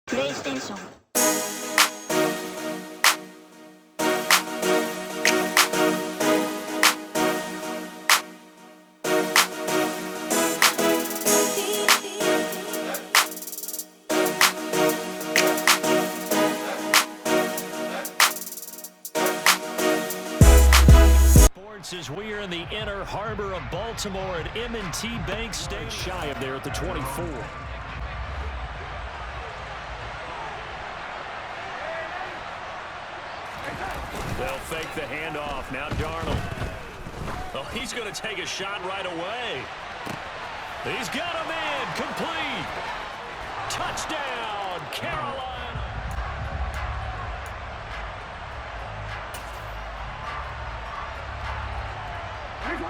PlayStation As we are in the inner harbor of Baltimore at M&T Bank Stadium. Shy of there at the 24. They'll fake the handoff. Now Darnold. Oh, he's going to take a shot right away. He's got him in. Complete. Touchdown, Carolina.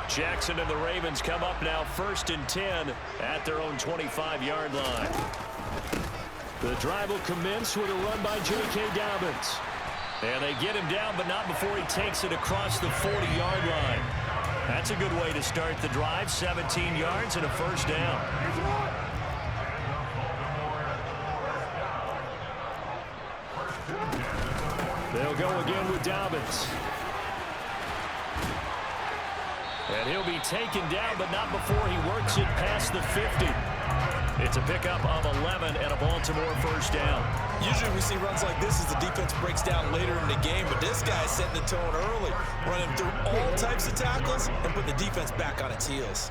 Jackson and the Ravens come up now 1st and 10 at their own 25-yard line. The drive will commence with a run by J.K. Dobbins. And they get him down, but not before he takes it across the 40-yard line. That's a good way to start the drive. 17 yards and a first down. They'll go again with Dobbins. And he'll be taken down, but not before he works it past the 50. It's a pickup of 11 and a Baltimore first down. Usually we see runs like this as the defense breaks down later in the game, but this guy's setting the tone early, running through all types of tackles and putting the defense back on its heels.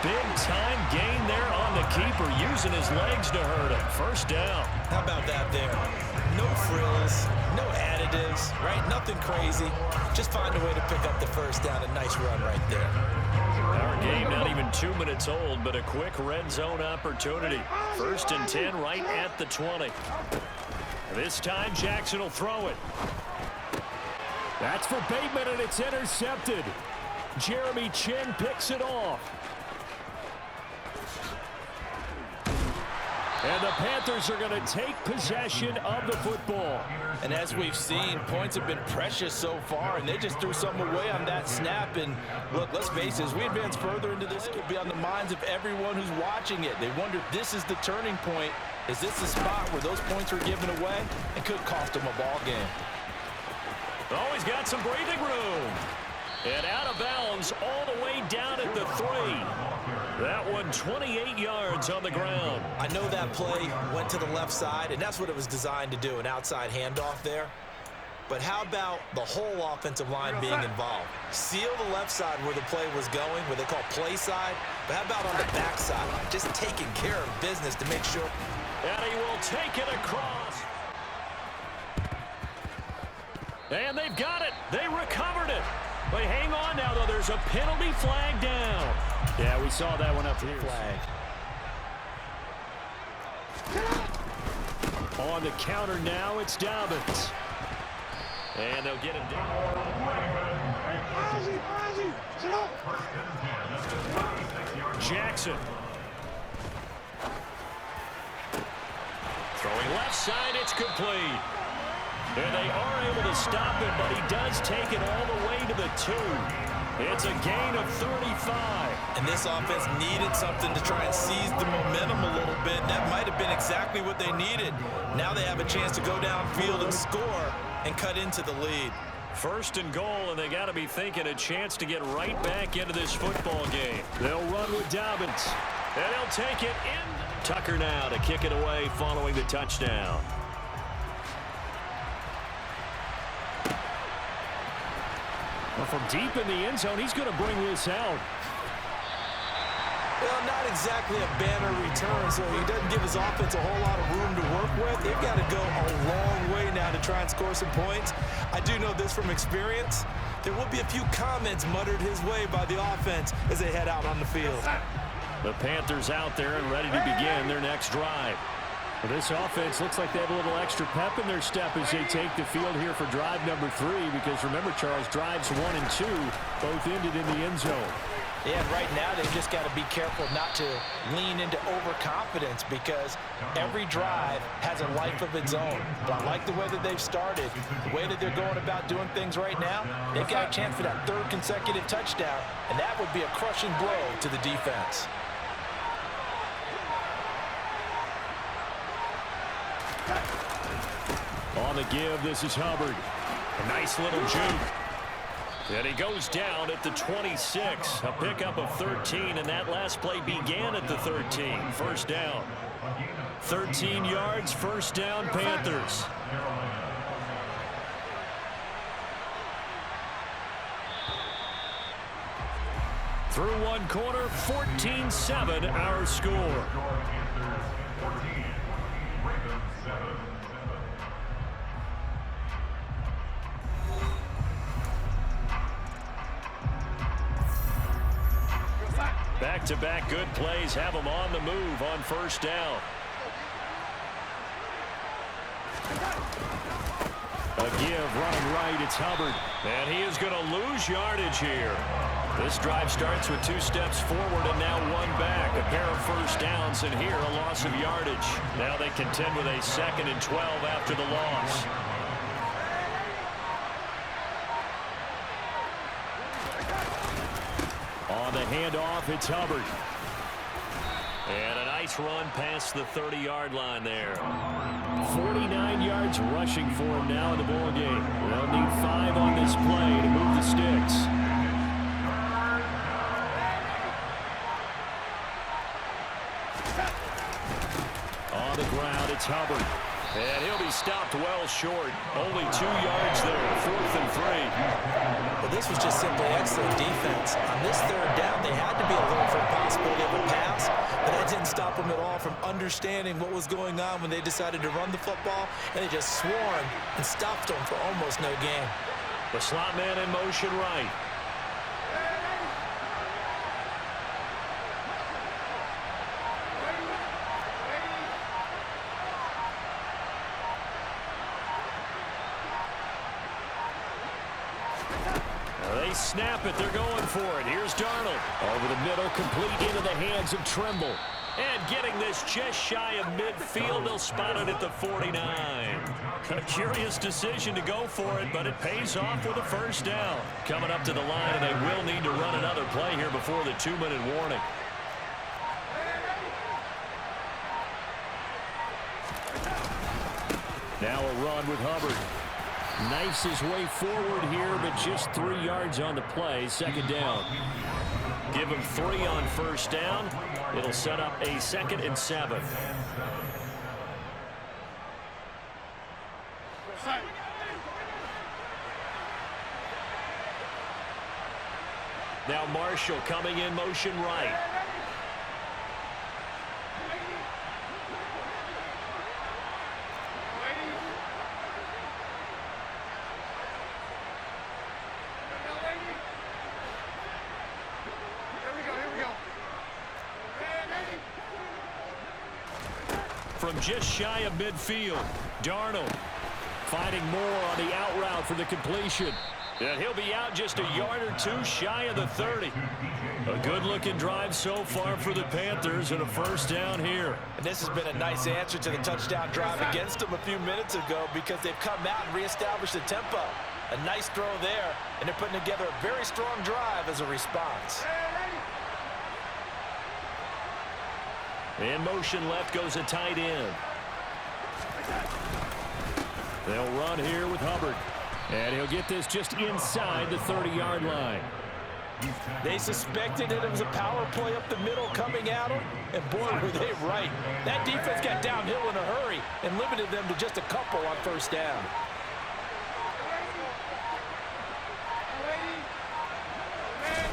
Big-time gain there on the keeper, using his legs to hurt him. First down. How about that there? No frills, no additives, right? Nothing crazy. Just find a way to pick up the first down. A nice run right there. Our game not even 2 minutes old, but a quick red zone opportunity. 1st and 10 right at the 20. This time Jackson will throw it. That's for Bateman, and it's intercepted. Jeremy Chin picks it off. And the Panthers are going to take possession of the football. And as we've seen, points have been precious so far, and they just threw something away on that snap. And look, let's face it, as we advance further into this, it could be on the minds of everyone who's watching it. They wonder if this is the turning point. Is this the spot where those points were given away? It could cost them a ball game. Oh, he's got some breathing room. And out of bounds all the way down at the 3. That one 28 yards on the ground. I know that play went to the left side, and that's what it was designed to do, an outside handoff there. But how about the whole offensive line being involved? Seal the left side where the play was going, where they call play side. But how about on the back side? Just taking care of business to make sure. And he will take it across. And they've got it. They recovered it. But hang on now, though. There's a penalty flag down. Yeah, we saw that one up here. Flag. On the counter now, it's Dobbins. And they'll get him down. Jackson. Throwing left side, it's complete. And they are able to stop him, but he does take it all the way to the 2. It's a gain of 35. And this offense needed something to try and seize the momentum a little bit. That might have been exactly what they needed. Now they have a chance to go downfield and score and cut into the lead. 1st and goal, and they got to be thinking a chance to get right back into this football game. They'll run with Dobbins, and he'll take it in. Tucker now to kick it away following the touchdown. Well, from deep in the end zone, he's going to bring this out. Well, not exactly a banner return, so he doesn't give his offense a whole lot of room to work with. They've got to go a long way now to try and score some points. I do know this from experience. There will be a few comments muttered his way by the offense as they head out on the field. The Panthers out there and ready to begin their next drive. Well, this offense looks like they have a little extra pep in their step as they take the field here for drive number 3, because remember, Charles, drives 1 and 2 both ended in the end zone. Yeah, and right now they've just got to be careful not to lean into overconfidence because every drive has a life of its own. But I like the way that they've started, the way that they're going about doing things right now. They've got a chance for that third consecutive touchdown, and that would be a crushing blow to the defense. On the give, this is Hubbard. A nice little juke. And he goes down at the 26. A pickup of 13, and that last play began at the 13. First down. 13 yards, first down, Panthers. Through one quarter, 14-7 our score. Back-to-back good plays have them on the move on first down. A give running right, it's Hubbard. And he is going to lose yardage here. This drive starts with 2 steps forward and now 1 back. A pair of first downs, and here a loss of yardage. Now they contend with a 2nd and 12 after the loss. On the handoff, it's Hubbard. And a nice run past the 30-yard line there. 49 yards rushing for him now in the ball game. They'll need 5 on this play to move the sticks. On the ground, it's Hubbard. And he'll be stopped well short. Only 2 yards there, 4th and 3. Well, this was just simply excellent defense. On this third down, they had to be alert for the possibility of a pass, but that didn't stop them at all from understanding what was going on when they decided to run the football, and they just swarmed and stopped them for almost no gain. The slot man in motion right. They snap it. They're going for it. Here's Darnold. Over the middle, complete into the hands of Trimble. And getting this just shy of midfield, they'll spot it at the 49. A curious decision to go for it, but it pays off with a first down. Coming up to the line, and they will need to run another play here before the 2-minute warning. Now a run with Hubbard. Knifes his way forward here, but just 3 yards on the play. 2nd down. Give him 3 on first down. It'll set up a 2nd and 7. Now Marshall coming in motion right. From just shy of midfield, Darnold finding more on the out route for the completion. And he'll be out just a yard or 2 shy of the 30. A good-looking drive so far for the Panthers, and a first down here. And this has been a nice answer to the touchdown drive against them a few minutes ago because they've come out and reestablished the tempo. A nice throw there, and they're putting together a very strong drive as a response. In motion left goes a tight end. They'll run here with Hubbard. And he'll get this just inside the 30-yard line. They suspected that it was a power play up the middle coming at them, and boy, were they right. That defense got downhill in a hurry and limited them to just a couple on first down.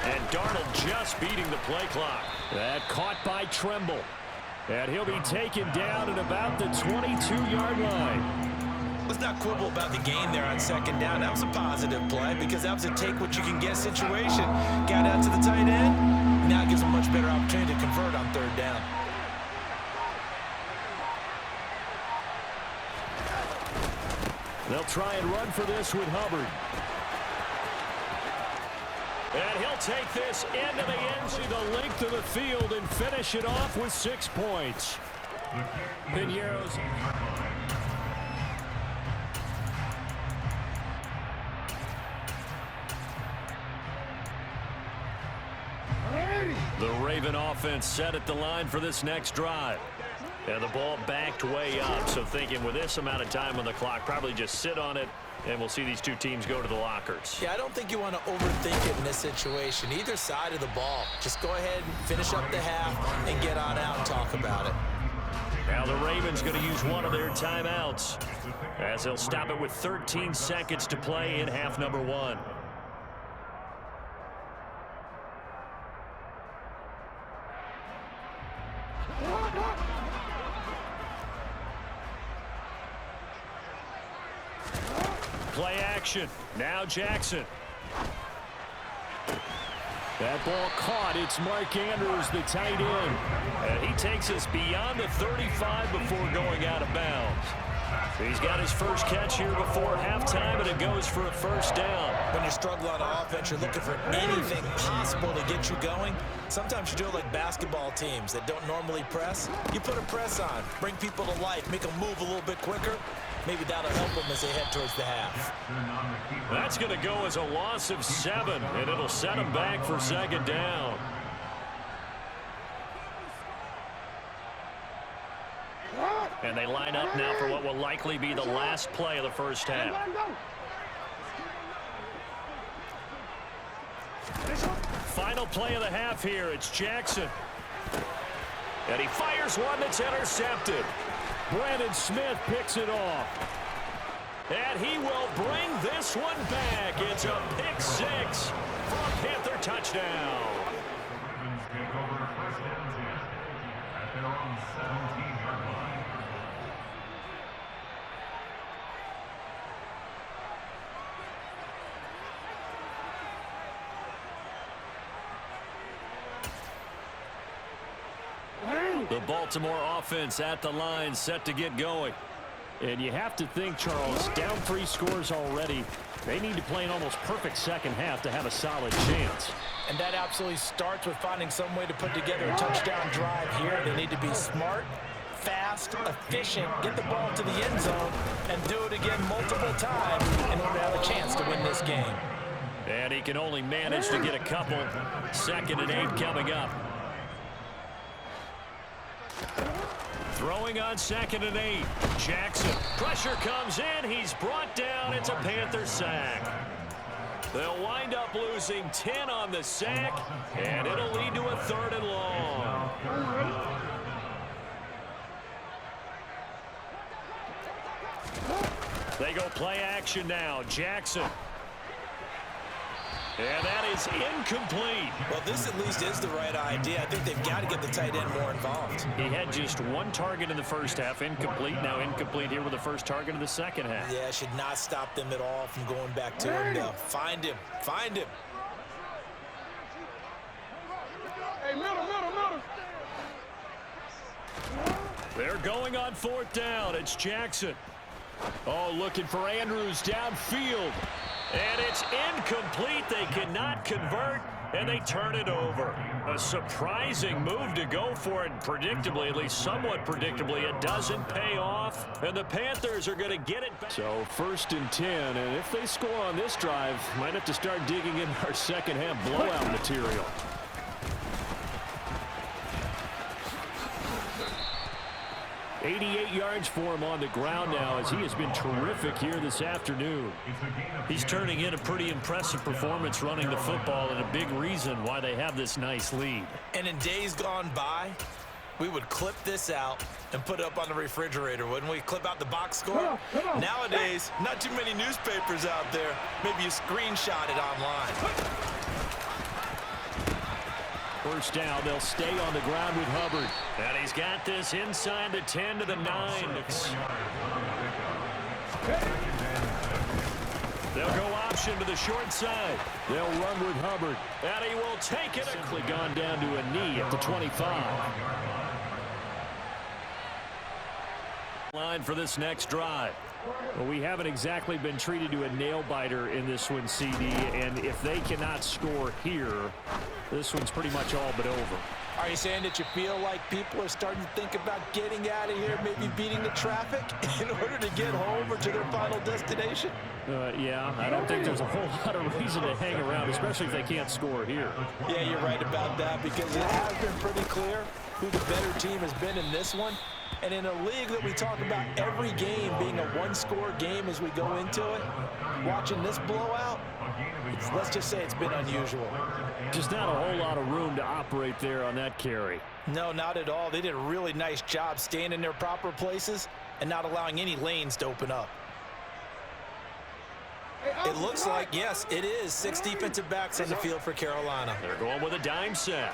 And Darnold just beating the play clock. That caught by Trimble. And he'll be taken down at about the 22-yard line. Let's not quibble about the gain there on 2nd down. That was a positive play because that was a take-what-you-can-get situation. Got out to the tight end. Now it gives them a much better opportunity to convert on 3rd down. They'll try and run for this with Hubbard. And he'll take this into the end zone, the length of the field, and finish it off with 6 points. Pinero's. The Raven offense set at the line for this next drive. And the ball backed way up, so thinking with this amount of time on the clock, probably just sit on it, and we'll see these two teams go to the lockers. Yeah, I don't think you want to overthink it in this situation. Either side of the ball. Just go ahead and finish up the half and get on out and talk about it. Now the Ravens going to use one of their timeouts as they'll stop it with 13 seconds to play in half number 1. Play action. Now Jackson. That ball caught. It's Mark Andrews, the tight end. And he takes us beyond the 35 before going out of bounds. He's got his first catch here before halftime, and it goes for a first down. When you're struggling on offense, you're looking for anything possible to get you going. Sometimes you do it like basketball teams that don't normally press. You put a press on, bring people to life, make them move a little bit quicker. Maybe that'll help them as they head towards the half. That's going to go as a loss of 7, and it'll set them back for second down. And they line up now for what will likely be the last play of the first half. Final play of the half here. It's Jackson. And he fires one that's intercepted. Brandon Smith picks it off. And he will bring this one back. It's a pick 6 for a Panther touchdown. The Baltimore offense at the line, set to get going. And you have to think, Charles, down 3 scores already. They need to play an almost perfect second half to have a solid chance. And that absolutely starts with finding some way to put together a touchdown drive here. They need to be smart, fast, efficient, get the ball to the end zone, and do it again multiple times in order to have a chance to win this game. And he can only manage to get a couple. 2nd and 8 coming up. Throwing on 2nd and 8. Jackson. Pressure comes in. He's brought down. It's a Panther sack. They'll wind up losing 10 on the sack, and it'll lead to a 3rd and long. They go play action now. Jackson. And that is incomplete. Well, this at least is the right idea. I think they've got to get the tight end more involved. He had just 1 target in the first half, incomplete. Now incomplete here with the first target of the second half. Yeah, should not stop them at all from going back to him, though. Find him. Find him. Hey, middle. They're going on 4th down. It's Jackson. Oh, looking for Andrews downfield. And it's incomplete. They cannot convert, and they turn it over. A surprising move to go for it. Predictably, at least somewhat predictably, it doesn't pay off, and the Panthers are going to get it back. So 1st and 10, and if they score on this drive, might have to start digging in our second half blowout material. 88 yards for him on the ground now as he has been terrific here this afternoon. He's turning in a pretty impressive performance running the football, and a big reason why they have this nice lead. And in days gone by, we would clip this out and put it up on the refrigerator, wouldn't we? Clip out the box score. Nowadays, not too many newspapers out there. Maybe you screenshot it online. First down, they'll stay on the ground with Hubbard. And he's got this inside the 10 to the 9. They'll go option to the short side. They'll run with Hubbard. And he will take it. Quickly gone down to a knee at the 25. Line for this next drive. Well, we haven't exactly been treated to a nail-biter in this one, CD, and if they cannot score here, this one's pretty much all but over. Are you saying that you feel like people are starting to think about getting out of here, maybe beating the traffic in order to get home or to their final destination? Yeah, I don't think there's a whole lot of reason to hang around, especially if they can't score here. Yeah, you're right about that, because it has been pretty clear who the better team has been in this one. And in a league that we talk about every game being a one-score game as we go into it, watching this blowout, let's just say it's been unusual. Just not a whole lot of room to operate there on that carry. No, not at all. They did a really nice job staying in their proper places and not allowing any lanes to open up. It looks like, yes, it is 6 defensive backs on the field for Carolina. They're going with a dime set.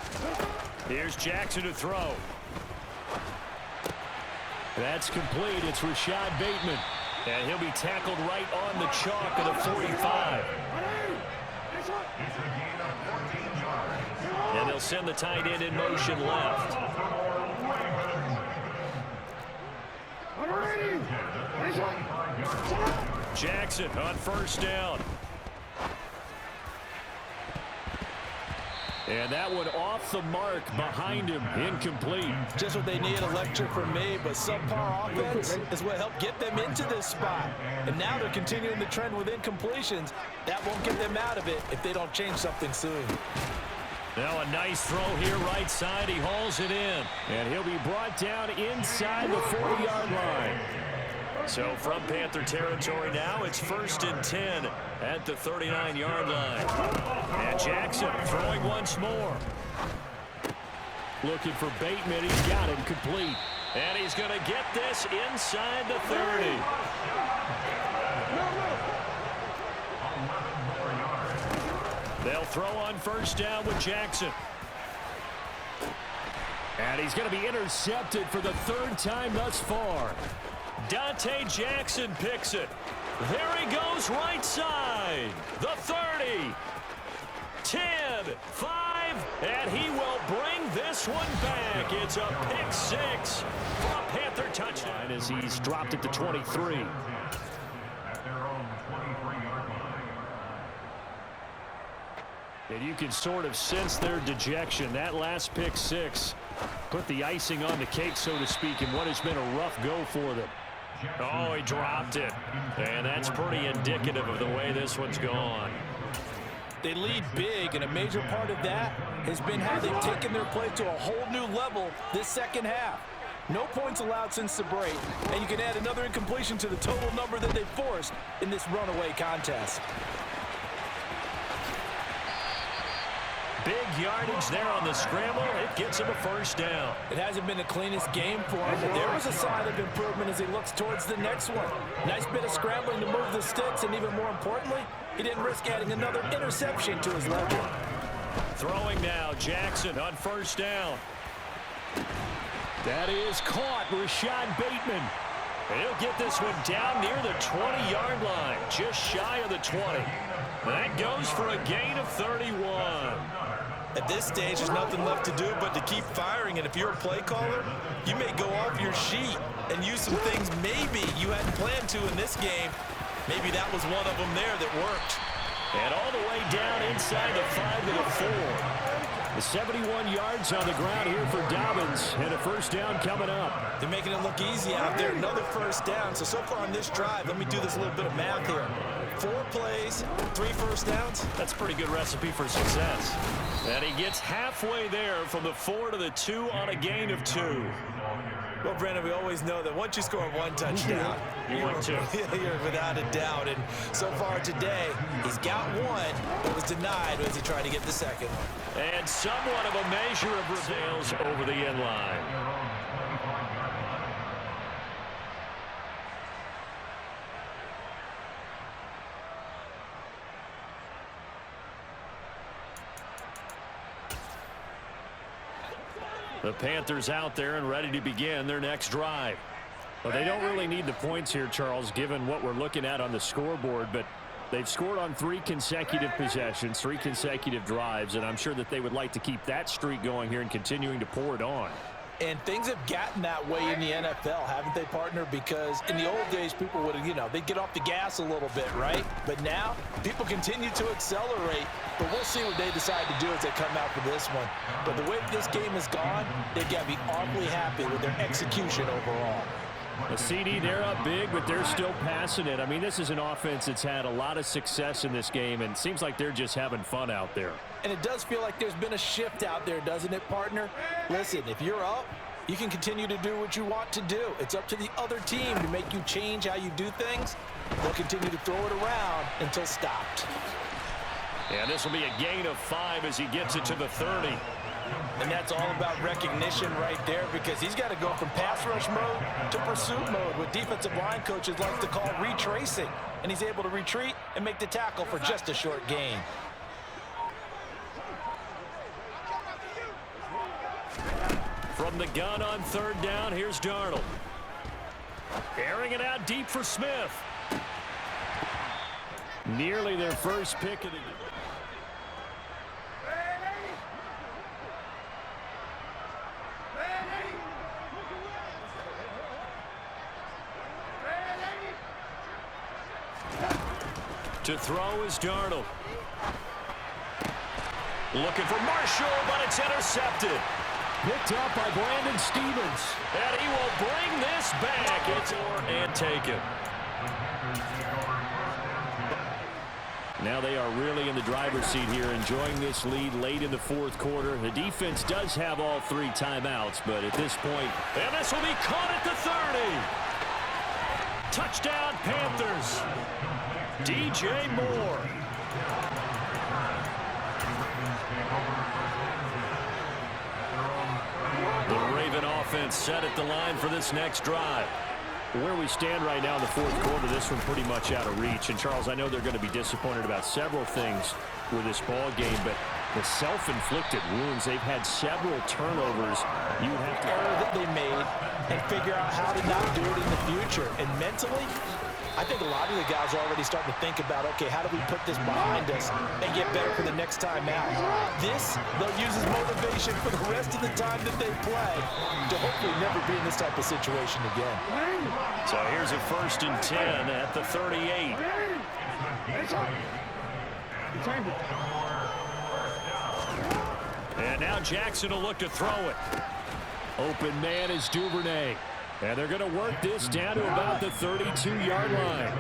Here's Jackson to throw. That's complete. It's Rashad Bateman. And he'll be tackled right on the chalk of the 45. And they'll send the tight end in motion left. Jackson on first down. And that one off the mark behind him, incomplete. Just what they need, a lecture from me, but subpar offense is what helped get them into this spot. And now they're continuing the trend with incompletions. That won't get them out of it if they don't change something soon. Now a nice throw here right side. He hauls it in. And he'll be brought down inside the 40-yard line. So from Panther territory now, it's 1st and 10 at the 39-yard line. And Jackson throwing once more. Looking for Bateman. He's got him complete. And he's going to get this inside the 30. They'll throw on first down with Jackson. And he's going to be intercepted for the 3rd time thus far. Dante Jackson picks it. There he goes right side. The 30. 10, 5, and he will bring this one back. It's a pick 6 for a Panther touchdown as he's dropped it to 23. And you can sort of sense their dejection. That last pick 6 put the icing on the cake, so to speak, in what has been a rough go for them. Oh, he dropped it. And that's pretty indicative of the way this one's gone. They lead big, and a major part of that has been how they've taken their play to a whole new level this second half. No points allowed since the break, and you can add another incompletion to the total number that they forced in this runaway contest. Big yardage there on the scramble. It gets him a first down. It hasn't been the cleanest game for him, but there was a sign of improvement as he looks towards the next one. Nice bit of scrambling to move the sticks, and even more importantly, he didn't risk adding another interception to his ledger. Throwing now, Jackson on first down. That is caught, Rashad Bateman. And he'll get this one down near the 20-yard line, just shy of the 20. That goes for a gain of 31. At this stage, there's nothing left to do but to keep firing, and if you're a play caller, you may go off your sheet and use some things maybe you hadn't planned to in this game. Maybe that was one of them there that worked. And all the way down inside the 5 to the 4. The 71 yards on the ground here for Dobbins, and a first down coming up. They're making it look easy out there. Another first down. So far on this drive, let me do this little bit of math here. 4 plays, 3 first downs. That's a pretty good recipe for success. And he gets halfway there from the 4 to the 2 on a gain of 2. Well, Brandon, we always know that once you score 1 touchdown, you're without a doubt. And so far today, he's got 1, but was denied as he tried to get the second. And somewhat of a measure of reveals over the end line. The Panthers out there and ready to begin their next drive. Well, they don't really need the points here, Charles, given what we're looking at on the scoreboard, but they've scored on 3 consecutive possessions, 3 consecutive drives, and I'm sure that they would like to keep that streak going here and continuing to pour it on. And things have gotten that way in the NFL, haven't they, partner? Because in the old days, people would, they'd get off the gas a little bit, right? But now, people continue to accelerate. But we'll see what they decide to do as they come out for this one. But the way this game has gone, they've got to be awfully happy with their execution overall. The CD, they're up big, but they're still passing it. I mean, this is an offense that's had a lot of success in this game, and it seems like they're just having fun out there. And it does feel like there's been a shift out there, doesn't it, partner? Listen, if you're up, you can continue to do what you want to do. It's up to the other team to make you change how you do things. They'll continue to throw it around until stopped. And this will be a gain of 5 as he gets it to the 30. And that's all about recognition right there, because he's got to go from pass rush mode to pursuit mode, what defensive line coaches like to call retracing. And he's able to retreat and make the tackle for just a short gain. From the gun on 3rd down, here's Darnold. Airing it out deep for Smith. Nearly their first pick of the game. To throw is Darnold. Looking for Marshall, but it's intercepted. Picked up by Brandon Stevens. And he will bring this back. It's and taken. Now they are really in the driver's seat here, enjoying this lead late in the 4th quarter. The defense does have all 3 timeouts, but at this point, and this will be caught at the 30. Touchdown, Panthers. DJ Moore. The Raven offense set at the line for this next drive. Where we stand right now in the 4th quarter, this one pretty much out of reach. And, Charles, I know they're going to be disappointed about several things with this ball game, but the self-inflicted wounds, they've had several turnovers. You would have to error that they made and figure out how to not do it in the future. And mentally, I think a lot of the guys are already starting to think about, okay, how do we put this behind us and get better for the next time out? This, they'll use as motivation for the rest of the time that they play to hopefully never be in this type of situation again. So here's a 1st and 10 at the 38. And now Jackson will look to throw it. Open man is Duvernay. And they're going to work this down to about the 32-yard line.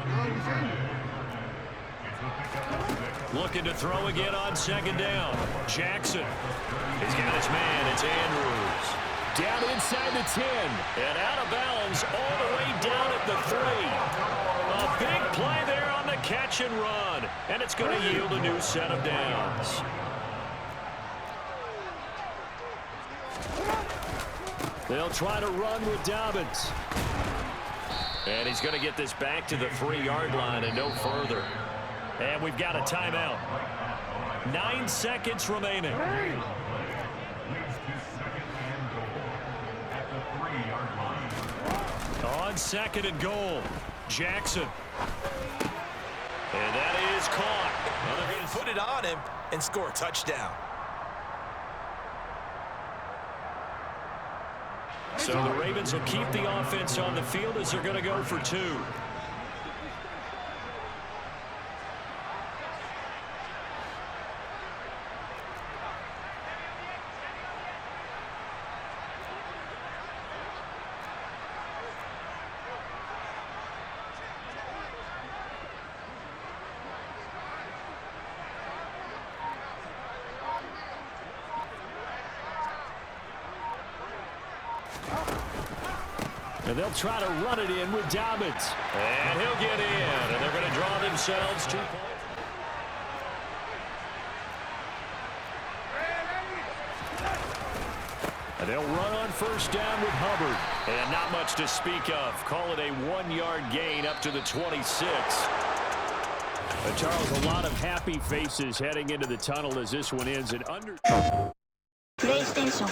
Looking to throw again on 2nd down. Jackson. He's got his man. It's Andrews. Down inside the 10. And out of bounds all the way down at the 3. A big play there on the catch and run. And it's going to yield a new set of downs. They'll try to run with Dobbins. And he's going to get this back to the 3-yard line and no further. And we've got a timeout. 9 seconds remaining. On 2nd and goal, Jackson. And that is caught. Well, they're going to put it on him and score a touchdown. So the Ravens will keep the offense on the field as they're going to go for 2. And they'll try to run it in with Dobbins. And he'll get in. And they're going to draw themselves 2 points. And they'll run on 1st down with Hubbard. And not much to speak of. Call it a 1-yard gain up to the 26. Charles, a lot of happy faces heading into the tunnel as this one ends in under. PlayStation